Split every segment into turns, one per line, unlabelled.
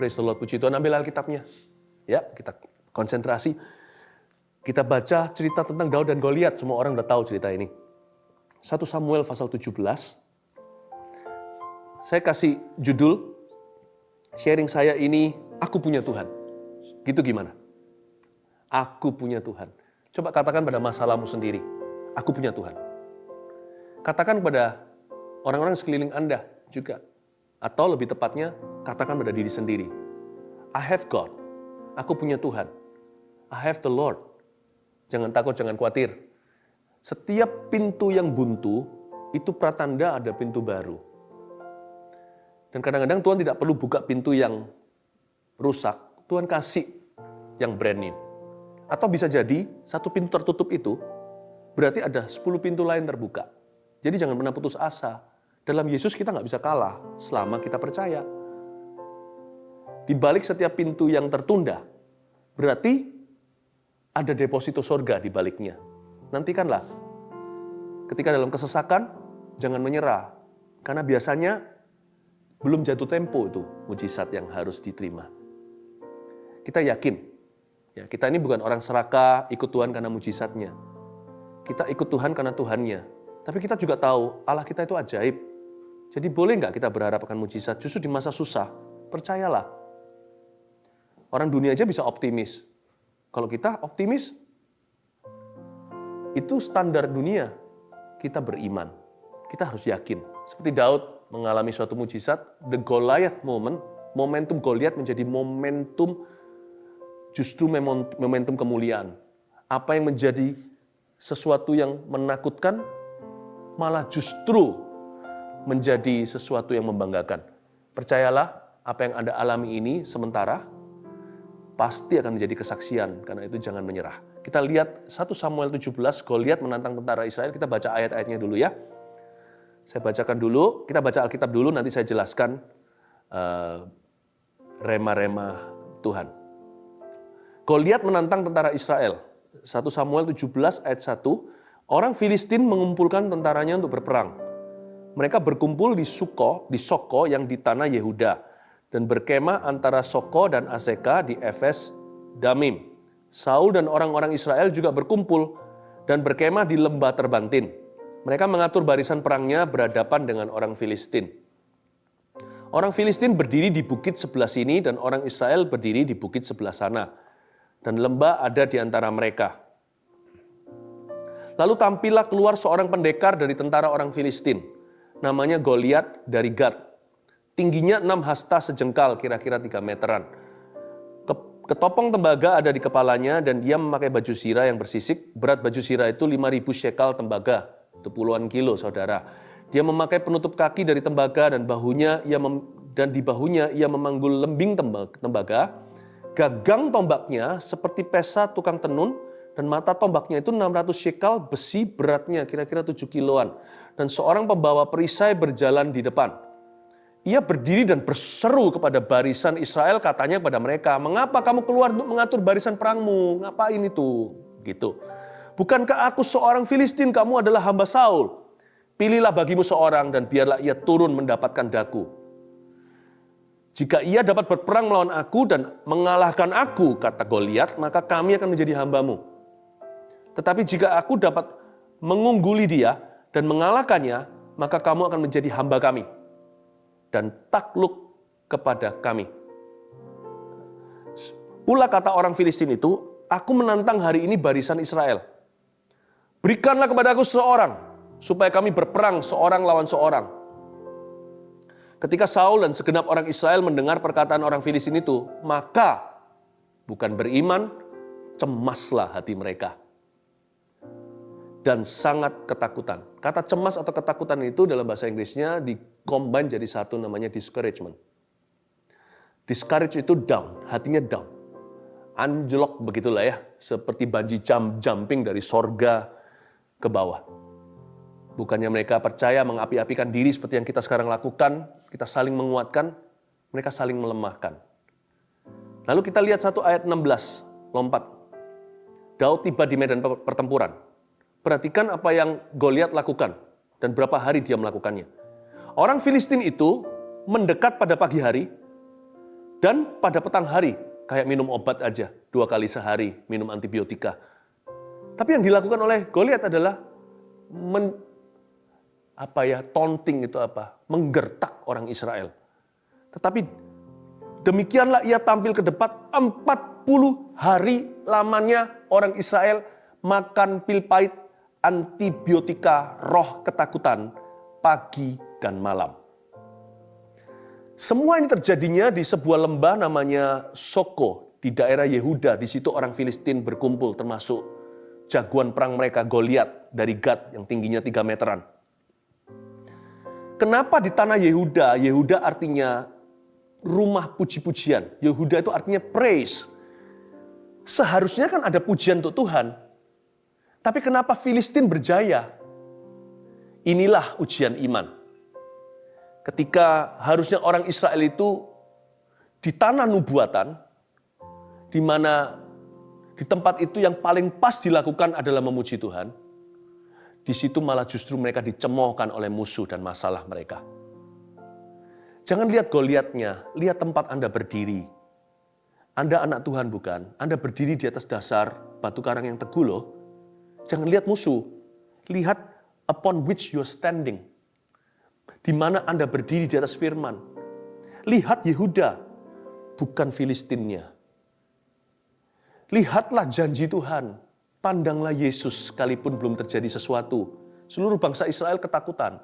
Praise the Lord, puji Tuhan. Ambil Alkitabnya. Ya, kita konsentrasi. Kita baca cerita tentang Daud dan Goliat. Semua orang udah tahu cerita ini. 1 Samuel pasal 17. Saya kasih judul, sharing saya ini, Aku Punya Tuhan. Gitu gimana? Aku punya Tuhan. Coba katakan pada masalahmu sendiri, aku punya Tuhan. Katakan pada orang-orang sekeliling Anda juga. Atau lebih tepatnya, katakan pada diri sendiri. I have God. Aku punya Tuhan. I have the Lord. Jangan takut, jangan khawatir. Setiap pintu yang buntu, itu pratanda ada pintu baru. Dan kadang-kadang Tuhan tidak perlu buka pintu yang rusak. Tuhan kasih yang brand new. Atau bisa jadi, satu pintu tertutup itu, berarti ada 10 pintu lain terbuka. Jadi jangan pernah putus asa. Dalam Yesus kita nggak bisa kalah selama kita percaya. Di balik setiap pintu yang tertunda, berarti ada deposito sorga di baliknya. Nantikanlah. Ketika dalam kesesakan, jangan menyerah. Karena biasanya belum jatuh tempo itu mujizat yang harus diterima. Kita yakin, ya, kita ini bukan orang serakah ikut Tuhan karena mujizatnya. Kita ikut Tuhan karena Tuhannya. Tapi kita juga tahu Allah kita itu ajaib. Jadi boleh nggak kita berharap akan mujizat? Justru di masa susah, percayalah. Orang dunia aja bisa optimis. Kalau kita optimis, itu standar dunia. Kita beriman. Kita harus yakin. Seperti Daud mengalami suatu mujizat, the Goliath moment, momentum Goliat menjadi momentum, justru momentum kemuliaan. Apa yang menjadi sesuatu yang menakutkan, malah justru menjadi sesuatu yang membanggakan. Percayalah, apa yang Anda alami ini sementara, pasti akan menjadi kesaksian, karena itu jangan menyerah. Kita lihat 1 Samuel 17, Goliat menantang tentara Israel, kita baca ayat-ayatnya dulu ya. Saya bacakan dulu, kita baca Alkitab dulu, nanti saya jelaskan rema-rema Tuhan. Goliat menantang tentara Israel. 1 Samuel 17 ayat 1, orang Filistin mengumpulkan tentaranya untuk berperang. Mereka berkumpul di Soko yang di tanah Yehuda, dan berkemah antara Soko dan Azeka di Efes Damim. Saul dan orang-orang Israel juga berkumpul dan berkemah di lembah Terbantin. Mereka mengatur barisan perangnya berhadapan dengan orang Filistin. Orang Filistin berdiri di bukit sebelah sini dan orang Israel berdiri di bukit sebelah sana. Dan lembah ada di antara mereka. Lalu tampillah keluar seorang pendekar dari tentara orang Filistin. Namanya Goliat dari Gad. Tingginya 6 hasta sejengkal, kira-kira 3 meteran. Ketopong tembaga ada di kepalanya dan dia memakai baju sirah yang bersisik. Berat baju sirah itu 5.000 shekal tembaga. Itu puluhan kilo, saudara. Dia memakai penutup kaki dari tembaga dan di bahunya ia memanggul lembing tembaga. Gagang tombaknya seperti pesa tukang tenun dan mata tombaknya itu 600 shekal besi beratnya kira-kira 7 kiloan. Dan seorang pembawa perisai berjalan di depan. Ia berdiri dan berseru kepada barisan Israel, katanya kepada mereka, mengapa kamu keluar untuk mengatur barisan perangmu? Ngapain itu? Gitu. Bukankah aku seorang Filistin, kamu adalah hamba Saul? Pilihlah bagimu seorang dan biarlah ia turun mendapatkan daku. Jika ia dapat berperang melawan aku dan mengalahkan aku, kata Goliat, maka kami akan menjadi hambamu. Tetapi jika aku dapat mengungguli dia dan mengalahkannya, maka kamu akan menjadi hamba kami dan takluk kepada kami. Pula kata orang Filistin itu, aku menantang hari ini barisan Israel. Berikanlah kepadaku seorang, supaya kami berperang seorang lawan seorang. Ketika Saul dan segenap orang Israel mendengar perkataan orang Filistin itu, maka bukan beriman, cemaslah hati mereka. Dan sangat ketakutan. Kata cemas atau ketakutan itu dalam bahasa Inggrisnya di-combine jadi satu, namanya discouragement. Discourage itu down, hatinya down. Anjlok begitulah ya, seperti bungee jumping dari sorga ke bawah. Bukannya mereka percaya mengapi-apikan diri seperti yang kita sekarang lakukan, kita saling menguatkan, mereka saling melemahkan. Lalu kita lihat 1 ayat 16, lompat. Daud tiba di medan pertempuran. Perhatikan apa yang Goliat lakukan dan berapa hari dia melakukannya. Orang Filistin itu mendekat pada pagi hari Dan pada petang hari, kayak minum obat aja, 2 kali sehari minum antibiotika. Tapi yang dilakukan oleh Goliat adalah taunting itu apa? Menggertak orang Israel. Tetapi demikianlah ia tampil ke depan 40 hari lamanya orang Israel makan pil pahit antibiotika roh ketakutan pagi dan malam. Semua ini terjadinya di sebuah lembah namanya Soko di daerah Yehuda. Di situ orang Filistin berkumpul termasuk jagoan perang mereka Goliat dari Gat yang tingginya 3 meteran. Kenapa di tanah Yehuda? Yehuda artinya rumah puji-pujian. Yehuda itu artinya praise. Seharusnya kan ada pujian untuk Tuhan. Tapi kenapa Filistin berjaya? Inilah ujian iman. Ketika harusnya orang Israel itu di tanah nubuatan, di mana di tempat itu yang paling pas dilakukan adalah memuji Tuhan, di situ malah justru mereka dicemoohkan oleh musuh dan masalah mereka. Jangan lihat Goliatnya, lihat tempat Anda berdiri. Anda anak Tuhan bukan? Anda berdiri di atas dasar batu karang yang teguh loh. Jangan lihat musuh, lihat upon which you are standing. Di mana Anda berdiri di atas firman. Lihat Yehuda, bukan Filistinnya. Lihatlah janji Tuhan. Pandanglah Yesus sekalipun belum terjadi sesuatu. Seluruh bangsa Israel ketakutan.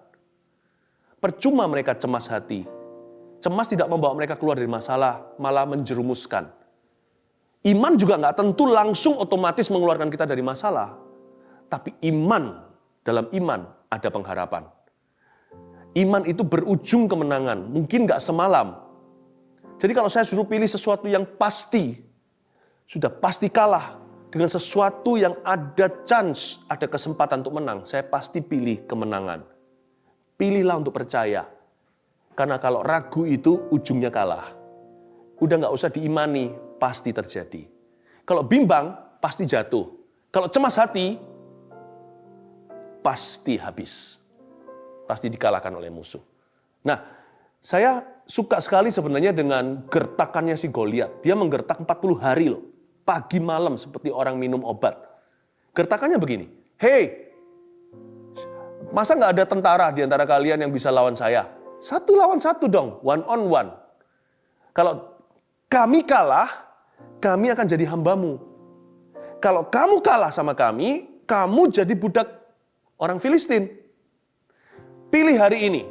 Percuma mereka cemas hati. Cemas tidak membawa mereka keluar dari masalah, malah menjerumuskan. Iman juga nggak tentu langsung otomatis mengeluarkan kita dari masalah. Tapi iman, dalam iman ada pengharapan. Iman itu berujung kemenangan, mungkin nggak semalam. Jadi kalau saya suruh pilih sesuatu yang pasti, sudah pasti kalah dengan sesuatu yang ada chance, ada kesempatan untuk menang, saya pasti pilih kemenangan. Pilihlah untuk percaya. Karena kalau ragu itu ujungnya kalah. Udah nggak usah diimani, pasti terjadi. Kalau bimbang, pasti jatuh. Kalau cemas hati, pasti habis. Pasti dikalahkan oleh musuh. Nah, saya suka sekali sebenarnya dengan gertakannya si Goliat. Dia menggertak 40 hari loh. Pagi malam seperti orang minum obat. Gertakannya begini. Hey, masa nggak ada tentara di antara kalian yang bisa lawan saya? 1 lawan 1 dong, 1 on 1. Kalau kami kalah, kami akan jadi hambamu. Kalau kamu kalah sama kami, kamu jadi budak orang Filistin. Pilih hari ini.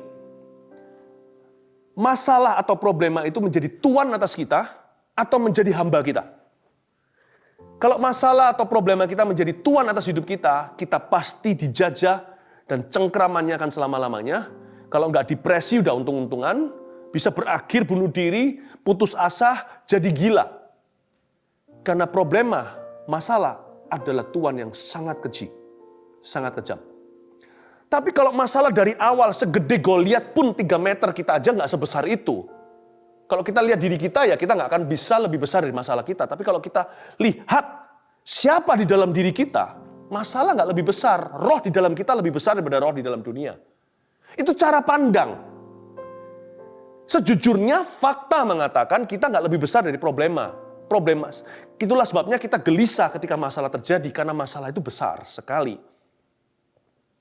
Masalah atau problema itu menjadi tuan atas kita atau menjadi hamba kita. Kalau masalah atau problema kita menjadi tuan atas hidup kita, kita pasti dijajah dan cengkramannya akan selama-lamanya. Kalau nggak depresi udah untung-untungan, bisa berakhir bunuh diri, putus asa, jadi gila. Karena problema, masalah adalah tuan yang sangat keji, sangat kejam. Tapi kalau masalah dari awal segede Goliat pun 3 meter kita aja nggak sebesar itu. Kalau kita lihat diri kita ya kita nggak akan bisa lebih besar dari masalah kita. Tapi kalau kita lihat siapa di dalam diri kita, masalah nggak lebih besar. Roh di dalam kita lebih besar daripada roh di dalam dunia. Itu cara pandang. Sejujurnya fakta mengatakan kita nggak lebih besar dari problema. Itulah sebabnya kita gelisah ketika masalah terjadi karena masalah itu besar sekali.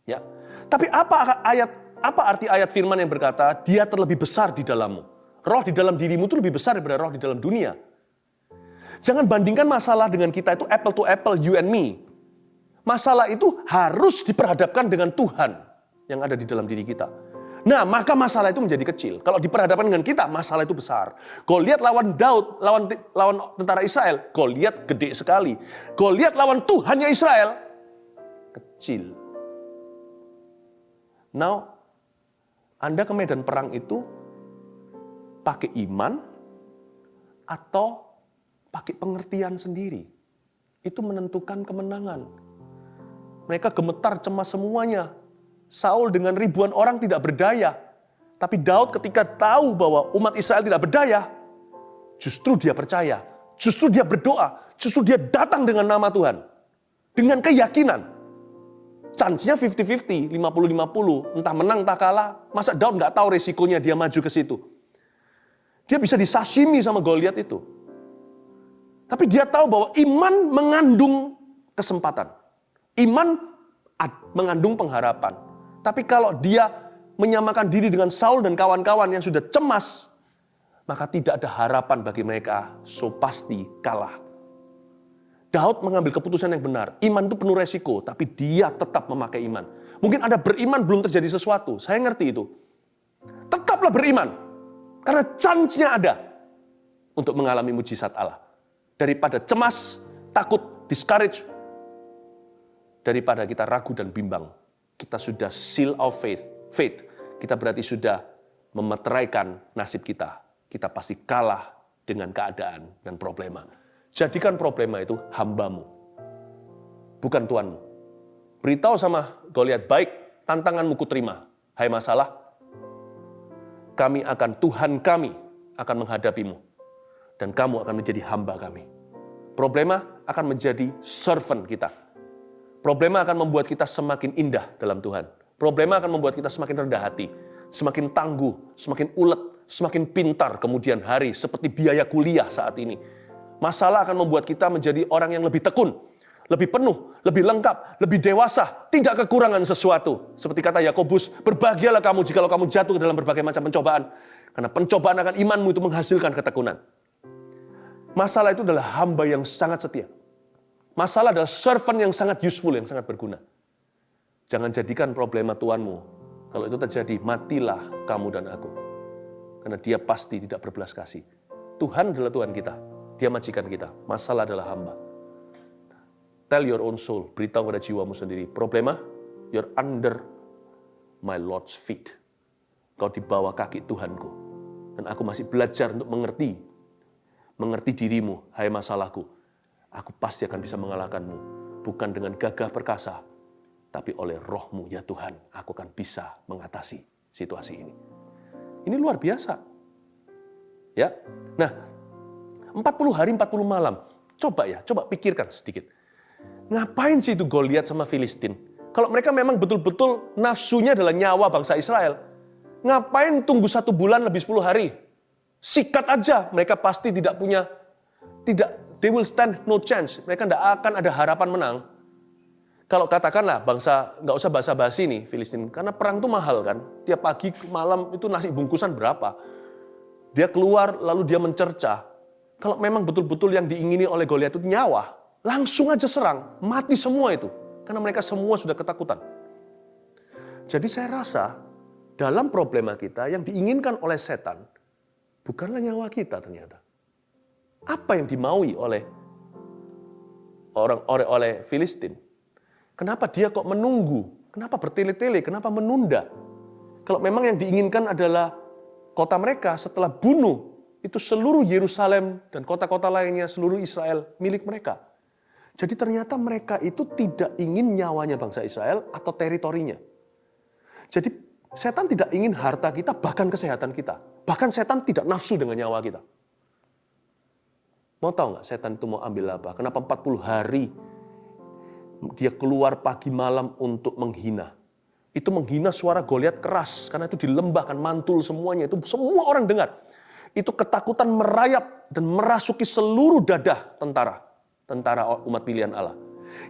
Ya. Tapi apa arti ayat firman yang berkata dia terlebih besar di dalammu? Roh di dalam dirimu itu lebih besar daripada roh di dalam dunia. Jangan bandingkan masalah dengan kita itu apple to apple, you and me. Masalah itu harus diperhadapkan dengan Tuhan yang ada di dalam diri kita. Nah, maka masalah itu menjadi kecil. Kalau diperhadapkan dengan kita, masalah itu besar. Goliat lawan Daud, lawan tentara Israel, Goliat gede sekali. Goliat lawan Tuhannya Israel, kecil. Now, Anda ke medan perang itu pakai iman atau pakai pengertian sendiri. Itu menentukan kemenangan. Mereka gemetar, cemas semuanya. Saul dengan ribuan orang tidak berdaya. Tapi Daud ketika tahu bahwa umat Israel tidak berdaya, justru dia percaya, justru dia berdoa, justru dia datang dengan nama Tuhan. Dengan keyakinan. Chance-nya 50-50, 50-50. Entah menang, entah kalah. Masa Daud nggak tahu resikonya dia maju ke situ. Dia bisa disashimi sama Goliat itu. Tapi dia tahu bahwa iman mengandung kesempatan. Iman mengandung pengharapan. Tapi kalau dia menyamakan diri dengan Saul dan kawan-kawan yang sudah cemas, maka tidak ada harapan bagi mereka, so pasti kalah. Daud mengambil keputusan yang benar. Iman itu penuh resiko, tapi dia tetap memakai iman. Mungkin ada beriman belum terjadi sesuatu, saya ngerti itu. Tetaplah beriman, karena chance-nya ada untuk mengalami mujizat Allah. Daripada cemas, takut, discourage, daripada kita ragu dan bimbang. Kita sudah seal of faith. Kita berarti sudah memeteraikan nasib kita. Kita pasti kalah dengan keadaan dan problema. Jadikan problema itu hambamu, bukan tuanmu. Beritahu sama Goliat, baik, tantanganmu kuterima. Hai masalah, Tuhan kami akan menghadapimu. Dan kamu akan menjadi hamba kami. Problema akan menjadi servant kita. Problema akan membuat kita semakin indah dalam Tuhan. Problema akan membuat kita semakin rendah hati, semakin tangguh, semakin ulet, semakin pintar kemudian hari, seperti biaya kuliah saat ini. Masalah akan membuat kita menjadi orang yang lebih tekun, lebih penuh, lebih lengkap, lebih dewasa, tidak kekurangan sesuatu. Seperti kata Yakobus, berbahagialah kamu jikalau kamu jatuh ke dalam berbagai macam pencobaan. Karena pencobaan akan imanmu itu menghasilkan ketekunan. Masalah itu adalah hamba yang sangat setia. Masalah adalah servant yang sangat useful, yang sangat berguna. Jangan jadikan problema tuanmu. Kalau itu terjadi, matilah kamu dan aku. Karena dia pasti tidak berbelas kasih. Tuhan adalah Tuhan kita. Dia majikan kita. Masalah adalah hamba. Tell your own soul. Beritahu pada jiwamu sendiri. Problema, you're under my Lord's feet. Kau di bawah kaki Tuhanku. Dan aku masih belajar untuk mengerti dirimu, hai masalahku. Aku pasti akan bisa mengalahkanmu. Bukan dengan gagah perkasa, tapi oleh rohmu ya Tuhan, aku akan bisa mengatasi situasi ini. Ini luar biasa. Ya. Nah, 40 hari 40 malam. Coba pikirkan sedikit. Ngapain sih itu Goliat sama Filistin? Kalau mereka memang betul-betul nafsunya adalah nyawa bangsa Israel, ngapain tunggu 1 bulan lebih 10 hari? Sikat aja, mereka pasti they will stand no chance. Mereka tidak akan ada harapan menang. Kalau katakanlah bangsa, nggak usah basa-basi nih Filistin, karena perang itu mahal kan. Tiap pagi malam itu nasi bungkusan berapa. Dia keluar lalu dia mencerca. Kalau memang betul-betul yang diingini oleh Goliat itu nyawa, langsung aja serang, mati semua itu. Karena mereka semua sudah ketakutan. Jadi saya rasa dalam problema kita yang diinginkan oleh setan, bukanlah nyawa kita ternyata. Apa yang dimaui oleh Filistin? Kenapa dia kok menunggu? Kenapa bertele-tele? Kenapa menunda? Kalau memang yang diinginkan adalah kota mereka setelah bunuh, itu seluruh Yerusalem dan kota-kota lainnya, seluruh Israel milik mereka. Jadi ternyata mereka itu tidak ingin nyawanya bangsa Israel atau teritorinya. Jadi setan tidak ingin harta kita, bahkan kesehatan kita. Bahkan setan tidak nafsu dengan nyawa kita. Mau tahu nggak setan itu mau ambil apa? Kenapa 40 hari dia keluar pagi malam untuk menghina? Itu menghina suara Goliat keras, karena itu di lembah kan mantul semuanya, itu semua orang dengar. Itu ketakutan merayap dan merasuki seluruh dada tentara umat pilihan Allah.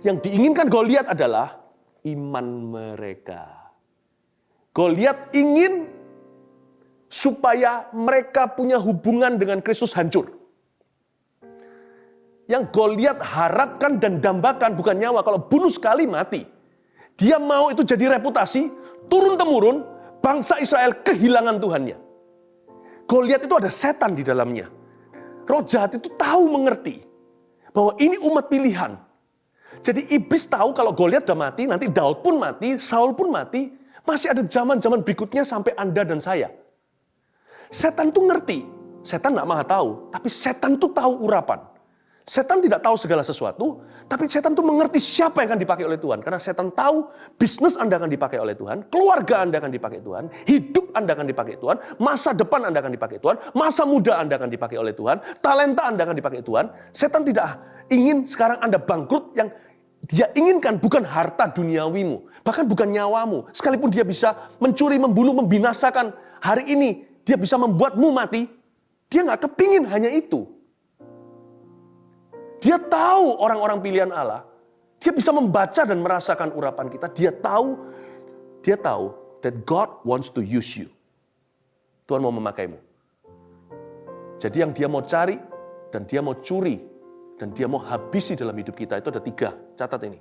Yang diinginkan Goliat adalah iman mereka. Goliat ingin supaya mereka punya hubungan dengan Kristus hancur. Yang Goliat harapkan dan dambakan bukan nyawa. Kalau bunuh sekali mati. Dia mau itu jadi reputasi, turun-temurun, bangsa Israel kehilangan Tuhannya. Goliat itu ada setan di dalamnya. Roh jahat itu tahu mengerti bahwa ini umat pilihan. Jadi iblis tahu kalau Goliat udah mati, nanti Daud pun mati, Saul pun mati, masih ada zaman-zaman berikutnya sampai Anda dan saya. Setan tuh ngerti. Setan nggak maha tahu, tapi setan tuh tahu urapan. Setan tidak tahu segala sesuatu, tapi setan tuh mengerti siapa yang akan dipakai oleh Tuhan. Karena setan tahu bisnis Anda akan dipakai oleh Tuhan, keluarga Anda akan dipakai Tuhan, hidup Anda akan dipakai Tuhan, masa depan Anda akan dipakai Tuhan, masa muda Anda akan dipakai oleh Tuhan, talenta Anda akan dipakai Tuhan. Setan tidak ingin sekarang Anda bangkrut. Yang dia inginkan bukan harta duniawimu, bahkan bukan nyawamu. Sekalipun dia bisa mencuri, membunuh, membinasakan hari ini, dia bisa membuatmu mati. Dia nggak kepingin hanya itu. Dia tahu orang-orang pilihan Allah. Dia bisa membaca dan merasakan urapan kita. Dia tahu that God wants to use you. Tuhan mau memakaimu. Jadi yang dia mau cari, dan dia mau curi, dan dia mau habisi dalam hidup kita, itu ada 3. Catat ini.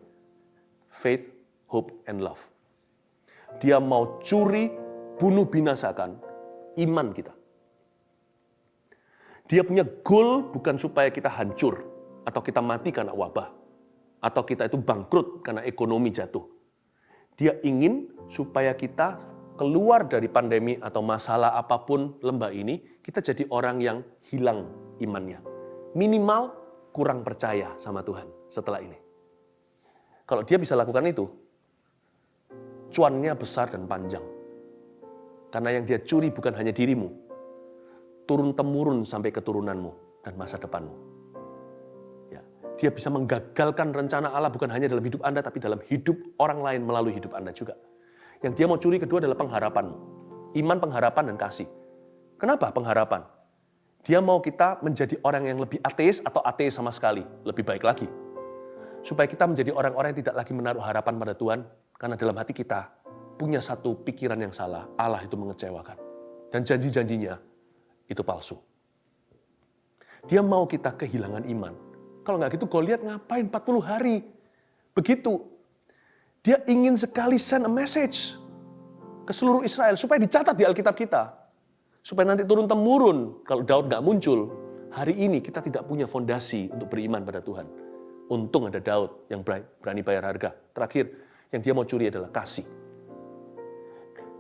Faith, hope, and love. Dia mau curi, bunuh, binasakan iman kita. Dia punya goal bukan supaya kita hancur, atau kita mati karena wabah, atau kita itu bangkrut karena ekonomi jatuh. Dia ingin supaya kita keluar dari pandemi atau masalah apapun lembah ini, kita jadi orang yang hilang imannya. Minimal kurang percaya sama Tuhan setelah ini. Kalau dia bisa lakukan itu, cuannya besar dan panjang. Karena yang dia curi bukan hanya dirimu, turun-temurun sampai keturunanmu dan masa depanmu. Dia bisa menggagalkan rencana Allah bukan hanya dalam hidup Anda, tapi dalam hidup orang lain melalui hidup Anda juga. Yang dia mau curi kedua adalah pengharapanmu. Iman, pengharapan, dan kasih. Kenapa pengharapan? Dia mau kita menjadi orang yang lebih ateis atau ateis sama sekali. Lebih baik lagi. Supaya kita menjadi orang-orang yang tidak lagi menaruh harapan pada Tuhan, karena dalam hati kita punya satu pikiran yang salah. Allah itu mengecewakan. Dan janji-janjinya itu palsu. Dia mau kita kehilangan iman. Kalau nggak gitu, Goliat ngapain 40 hari? Begitu. Dia ingin sekali send a message ke seluruh Israel, supaya dicatat di Alkitab kita. Supaya nanti turun-temurun, kalau Daud nggak muncul, hari ini kita tidak punya fondasi untuk beriman pada Tuhan. Untung ada Daud yang berani bayar harga. Terakhir, yang dia mau curi adalah kasih.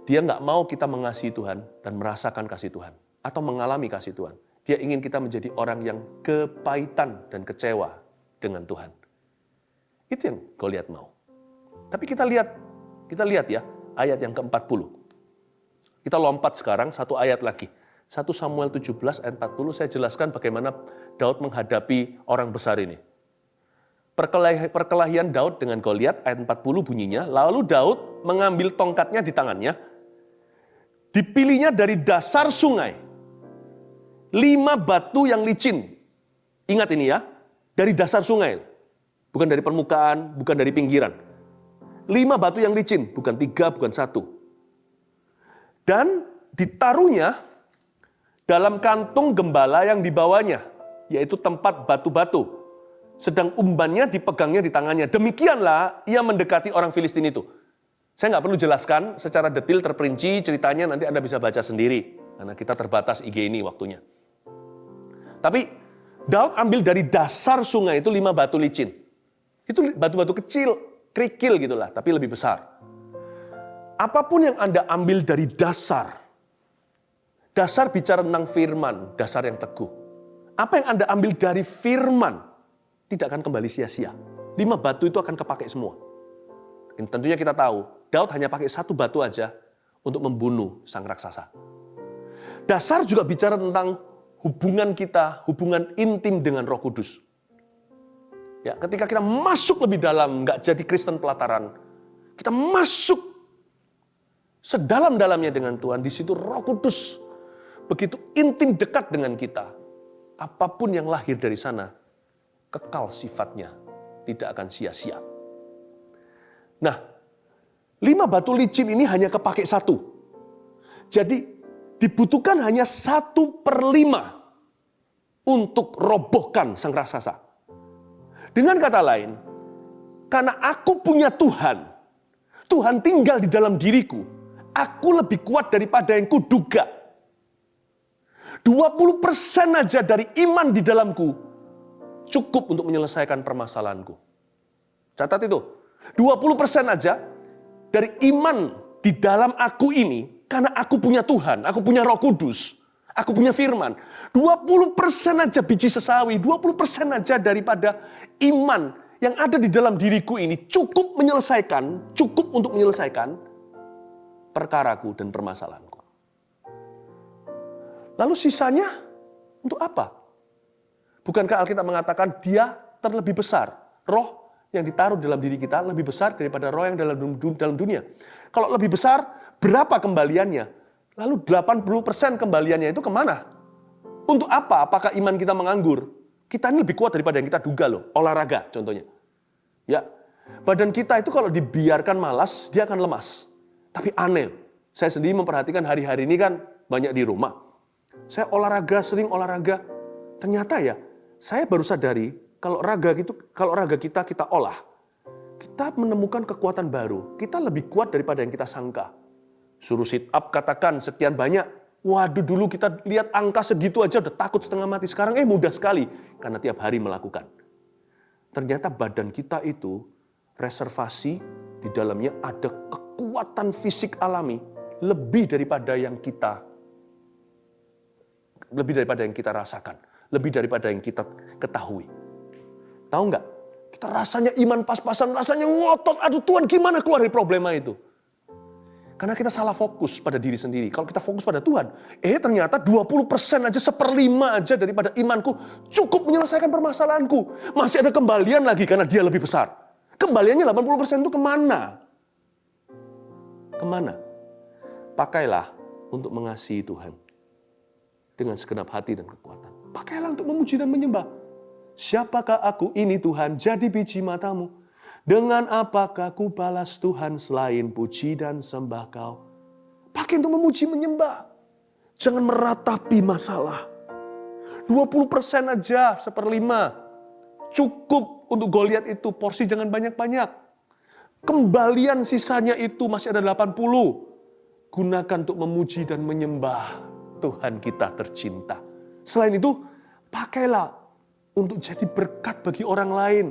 Dia nggak mau kita mengasihi Tuhan dan merasakan kasih Tuhan. Atau mengalami kasih Tuhan. Dia ingin kita menjadi orang yang kepahitan dan kecewa dengan Tuhan. Itu yang Goliat mau. Tapi kita lihat ya, ayat yang ke-40. Kita lompat sekarang satu ayat lagi. 1 Samuel 17 ayat 40, saya jelaskan bagaimana Daud menghadapi orang besar ini. Perkelahian Daud dengan Goliat, ayat 40 bunyinya, lalu Daud mengambil tongkatnya di tangannya, dipilihnya dari dasar sungai. 5 batu yang licin. Ingat ini ya, dari dasar sungai. Bukan dari permukaan, bukan dari pinggiran. 5 batu yang licin, bukan 3, bukan 1. Dan ditaruhnya dalam kantung gembala yang dibawanya, yaitu tempat batu-batu. Sedang umbannya dipegangnya di tangannya. Demikianlah ia mendekati orang Filistin itu. Saya nggak perlu jelaskan secara detail terperinci ceritanya, nanti Anda bisa baca sendiri. Karena kita terbatas IG ini waktunya. Tapi Daud ambil dari dasar sungai itu 5 batu licin. Itu batu-batu kecil, kerikil gitulah, tapi lebih besar. Apapun yang Anda ambil dari dasar bicara tentang firman, dasar yang teguh. Apa yang Anda ambil dari firman, tidak akan kembali sia-sia. 5 batu itu akan kepakai semua. Tentunya kita tahu, Daud hanya pakai 1 batu aja untuk membunuh sang raksasa. Dasar juga bicara tentang hubungan kita, hubungan intim dengan Roh Kudus. Ya, ketika kita masuk lebih dalam, nggak jadi Kristen pelataran, kita masuk sedalam-dalamnya dengan Tuhan, di situ Roh Kudus begitu intim dekat dengan kita. Apapun yang lahir dari sana, kekal sifatnya, tidak akan sia-sia. Nah, 5 batu licin ini hanya kepake 1. Jadi, dibutuhkan hanya 1/5 untuk robohkan sang raksasa. Dengan kata lain, karena aku punya Tuhan, Tuhan tinggal di dalam diriku, aku lebih kuat daripada yang kuduga. 20% aja dari iman di dalamku cukup untuk menyelesaikan permasalahanku. Catat itu, 20% aja dari iman di dalam aku ini, karena aku punya Tuhan, aku punya Roh Kudus, aku punya firman. 20% aja biji sesawi, 20% aja daripada iman yang ada di dalam diriku ini cukup untuk menyelesaikan perkaraku dan permasalahanku. Lalu sisanya untuk apa? Bukankah Alkitab mengatakan dia terlebih besar? Roh yang ditaruh dalam diri kita lebih besar daripada roh yang dalam dunia. Kalau lebih besar, berapa kembaliannya? Lalu 80% kembaliannya itu kemana? Untuk apa? Apakah iman kita menganggur? Kita ini lebih kuat daripada yang kita duga loh. Olahraga contohnya. Ya, badan kita itu kalau dibiarkan malas, dia akan lemas. Tapi aneh, saya sendiri memperhatikan hari-hari ini kan banyak di rumah. Saya olahraga, sering olahraga. Ternyata ya, saya baru sadari kalau raga kita olah, kita menemukan kekuatan baru. Kita lebih kuat daripada yang kita sangka. Suruh sit up, katakan sekian banyak. Waduh, dulu kita lihat angka segitu aja udah takut setengah mati. Sekarang mudah sekali karena tiap hari melakukan. Ternyata badan kita itu reservasi di dalamnya ada kekuatan fisik alami lebih daripada yang kita rasakan, lebih daripada yang kita ketahui. Tahu nggak? Kita rasanya iman pas-pasan, rasanya ngotot. Aduh Tuhan, gimana keluar dari problema itu? Karena kita salah fokus pada diri sendiri. Kalau kita fokus pada Tuhan, ternyata 20% aja, 1/5 aja daripada imanku cukup menyelesaikan permasalahanku. Masih ada kembalian lagi karena dia lebih besar. Kembaliannya 80% itu kemana? Kemana? Pakailah untuk mengasihi Tuhan dengan segenap hati dan kekuatan. Pakailah untuk memuji dan menyembah. Siapakah aku ini Tuhan, jadi biji matamu? Dengan apakah ku balas Tuhan selain puji dan sembah Kau? Pakai untuk memuji menyembah. Jangan meratapi masalah. 20% aja, 1/5. Cukup untuk Goliat itu, porsi jangan banyak-banyak. Kembalian sisanya itu masih ada 80. Gunakan untuk memuji dan menyembah Tuhan kita tercinta. Selain itu, pakailah untuk jadi berkat bagi orang lain.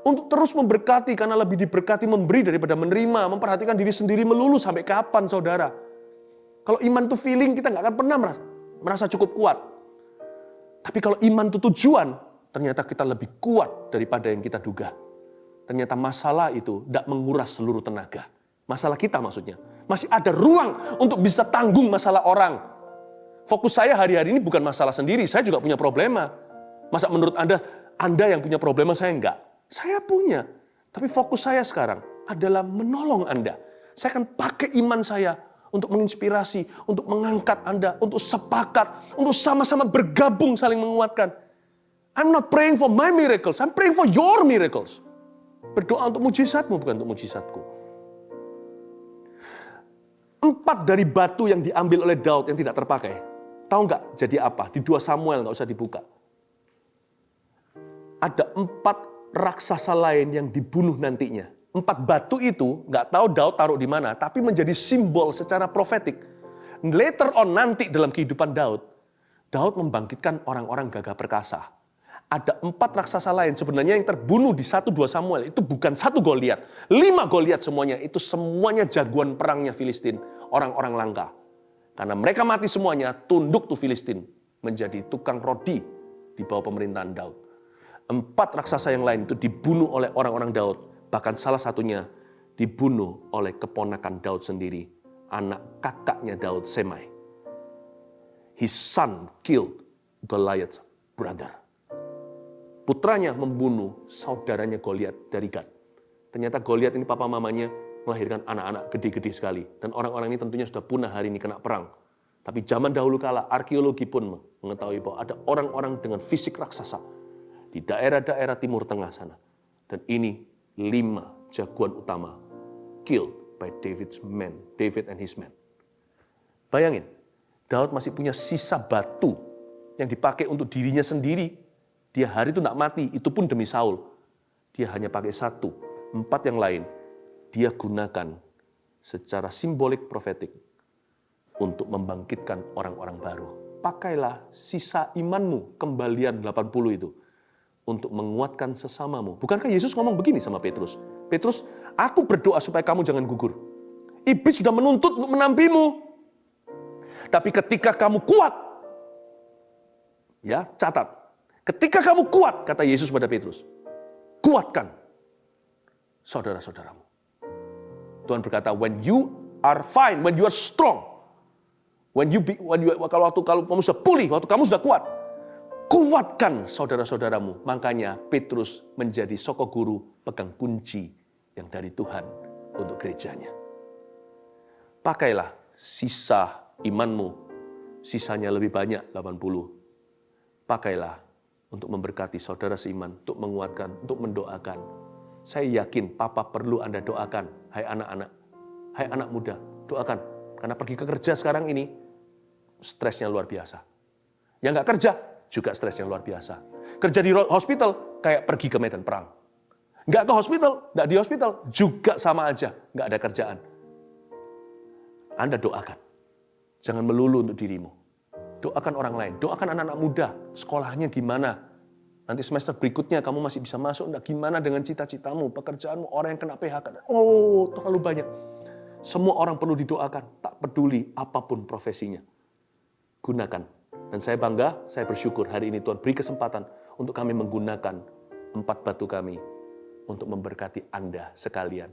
Untuk terus memberkati, karena lebih diberkati memberi daripada menerima. Memperhatikan diri sendiri melulu sampai kapan, saudara? Kalau iman itu feeling, kita nggak akan pernah merasa cukup kuat. Tapi kalau iman itu tujuan, ternyata kita lebih kuat daripada yang kita duga. Ternyata masalah itu tidak menguras seluruh tenaga. Masalah kita maksudnya. Masih ada ruang untuk bisa tanggung masalah orang. Fokus saya hari-hari ini bukan masalah sendiri, saya juga punya problema. Masa menurut Anda yang punya problema, saya enggak? Saya punya, tapi fokus saya sekarang adalah menolong Anda. Saya akan pakai iman saya untuk menginspirasi, untuk mengangkat Anda, untuk sepakat, untuk sama-sama bergabung saling menguatkan. I'm not praying for my miracles, I'm praying for your miracles. Berdoa untuk mujizatmu, bukan untuk mujizatku. 4 dari batu yang diambil oleh Daud yang tidak terpakai. Tahu nggak jadi apa? Di 2 Samuel, nggak usah dibuka. Ada 4 raksasa lain yang dibunuh nantinya. 4 batu itu nggak tahu Daud taruh di mana, tapi menjadi simbol secara profetik. Later on nanti dalam kehidupan Daud membangkitkan orang-orang gagah perkasa. Ada 4 raksasa lain sebenarnya yang terbunuh di 1-2 Samuel. Itu bukan 1 Goliat, 5 Goliat semuanya. Itu semuanya jagoan perangnya Filistin, orang-orang langka. Karena mereka mati semuanya, tunduk tuh Filistin menjadi tukang rodi di bawah pemerintahan Daud. 4 raksasa yang lain itu dibunuh oleh orang-orang Daud. Bahkan salah satunya dibunuh oleh keponakan Daud sendiri. Anak kakaknya Daud, Semai. His son killed Goliath's brother. Putranya membunuh saudaranya Goliat dari Gat. Ternyata Goliat ini papa mamanya melahirkan anak-anak gede-gede sekali. Dan orang-orang ini tentunya sudah punah hari ini kena perang. Tapi zaman dahulu kala, arkeologi pun mengetahui bahwa ada orang-orang dengan fisik raksasa di daerah-daerah Timur Tengah sana. Dan ini 5 jagoan utama killed by David and his men. Bayangin, Daud masih punya sisa batu yang dipakai untuk dirinya sendiri. Dia hari itu tidak mati, itu pun demi Saul. Dia hanya pakai 1, 4 yang lain dia gunakan secara simbolik profetik untuk membangkitkan orang-orang baru. Pakailah sisa imanmu, kembalian 80 itu, untuk menguatkan sesamamu. Bukankah Yesus ngomong begini sama Petrus? Petrus, aku berdoa supaya kamu jangan gugur. Iblis sudah menuntut untuk menampimu. Tapi ketika kamu kuat, ya catat, ketika kamu kuat, kata Yesus pada Petrus, kuatkan saudara-saudaramu. Tuhan berkata, when you are fine, when you are strong, kalau kamu sudah pulih, waktu kamu sudah kuat, kuatkan saudara-saudaramu. Makanya Petrus menjadi soko guru pegang kunci yang dari Tuhan untuk gerejanya. Pakailah sisa imanmu sisanya lebih banyak 80. Pakailah untuk memberkati saudara seiman, untuk menguatkan, untuk mendoakan. Saya yakin Papa perlu Anda doakan, hai anak-anak, hai anak muda, doakan. Karena pergi ke kerja sekarang ini, stresnya luar biasa. Yang nggak kerja, juga stresnya luar biasa. Kerja di hospital, kayak pergi ke medan perang. Nggak ke hospital, nggak di hospital, juga sama aja, nggak ada kerjaan. Anda doakan. Jangan melulu untuk dirimu. Doakan orang lain, doakan anak-anak muda, sekolahnya gimana. Nanti semester berikutnya kamu masih bisa masuk, enggak gimana dengan cita-citamu, pekerjaanmu, orang yang kena PHK. Oh, terlalu banyak. Semua orang perlu didoakan, tak peduli apapun profesinya. Gunakan. Dan saya bangga, saya bersyukur hari ini Tuhan beri kesempatan untuk kami menggunakan 4 batu kami untuk memberkati Anda sekalian.